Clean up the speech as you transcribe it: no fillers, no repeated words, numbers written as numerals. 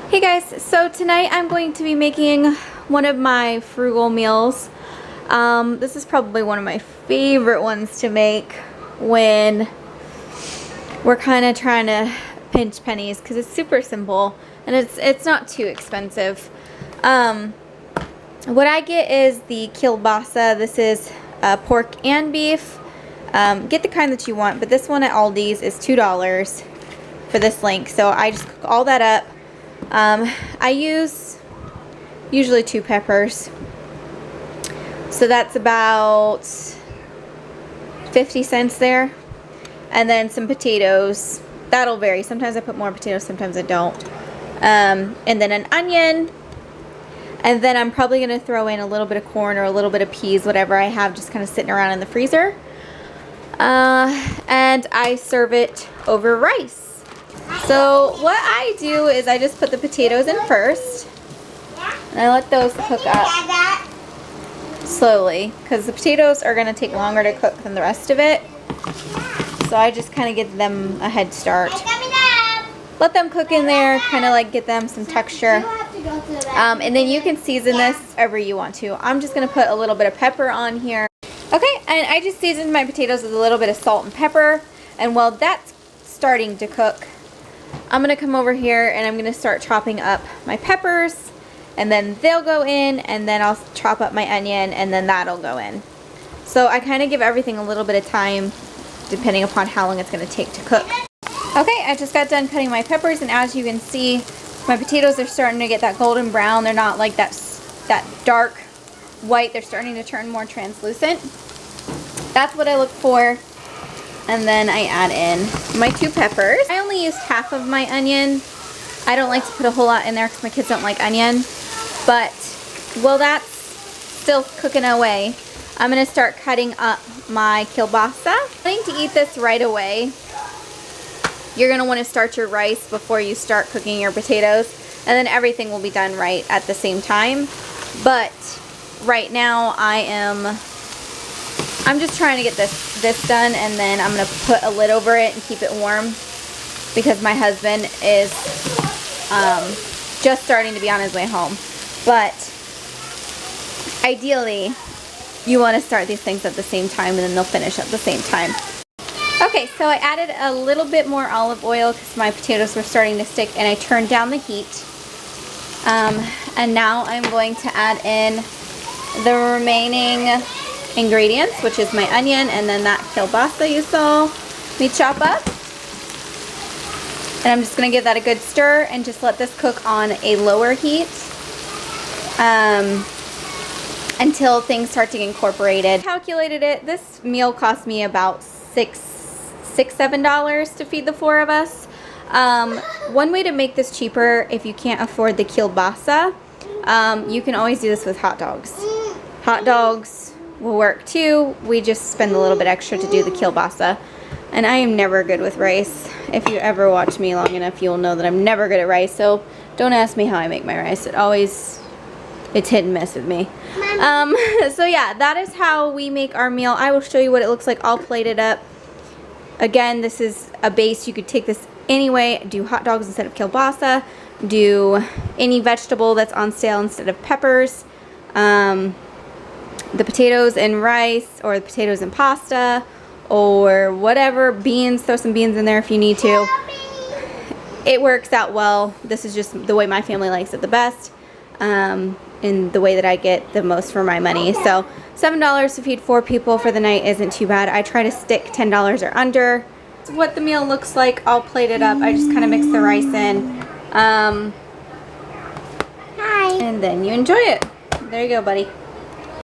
Hey guys, so tonight I'm going to be making one of my frugal meals. This is probably one of my favorite ones to make when we're kind of trying to pinch pennies because it's super simple and it's not too expensive. What I get is the kielbasa. This is pork and beef. Get the kind that you want, but this one at Aldi's is $2 for this length. So I just cook all that up. I use usually 2 peppers, so that's about 50 cents there, and then some potatoes. That'll vary. Sometimes I put more potatoes, sometimes I don't. And then an onion, and then I'm probably going to throw in a little bit of corn or a little bit of peas, whatever I have just kind of sitting around in the freezer. And I serve it over rice. So what I do is I just put the potatoes in first, and I let those cook up slowly because the potatoes are going to take longer to cook than the rest of it. So I just kind of give them a head start. Let them cook in there, kind of like get them some texture. And then you can season this however you want to. I'm just going to put a little bit of pepper on here. Okay, and I just seasoned my potatoes with a little bit of salt and pepper. And while that's starting to cook, I'm going to come over here and I'm going to start chopping up my peppers, and then they'll go in, and then I'll chop up my onion, and then that'll go in. So I kind of give everything a little bit of time depending upon how long it's going to take to cook. Okay, I just got done cutting my peppers, and as you can see, my potatoes are starting to get that golden brown. They're not like that dark white. They're starting to turn more translucent. That's what I look for. And then I add in my 2 peppers. I only used half of my onion. I don't like to put a whole lot in there because my kids don't like onion. But while that's still cooking away, I'm going to start cutting up my kielbasa. I'm planning to eat this right away. You're going to want to start your rice before you start cooking your potatoes. And then everything will be done right at the same time. But right now I'm just trying to get this done, and then I'm going to put a lid over it and keep it warm because my husband is just starting to be on his way home. But ideally, you want to start these things at the same time, and then they'll finish at the same time. Okay, so I added a little bit more olive oil because my potatoes were starting to stick, and I turned down the heat. And now I'm going to add in the remaining ingredients, which is my onion and then that kielbasa you saw me chop up. And I'm just going to give that a good stir and just let this cook on a lower heat until things start to get incorporated. I calculated it. This meal cost me about $7 to feed the 4 of us. One way to make this cheaper, if you can't afford the kielbasa, you can always do this with hot dogs. Hot dogs will work too. We just spend a little bit extra to do the kielbasa. And I am never good with rice. If you ever watch me long enough, you'll know that I'm never good at rice. So don't ask me how I make my rice. It's hit and miss with me. So yeah, that is how we make our meal. I will show you what it looks like all plated up. Again, this is a base. You could take this anyway. Do hot dogs instead of kielbasa. Do any vegetable that's on sale instead of peppers. The potatoes and rice, or the potatoes and pasta, or whatever, beans, throw some beans in there if you need to. It works out well. This is just the way my family likes it the best, and the way that I get the most for my money. So $7 to feed 4 people for the night isn't too bad. I try to stick $10 or under. That's what the meal looks like all plated up. I just kind of mix the rice in. Hi. And then you enjoy it. There you go, buddy.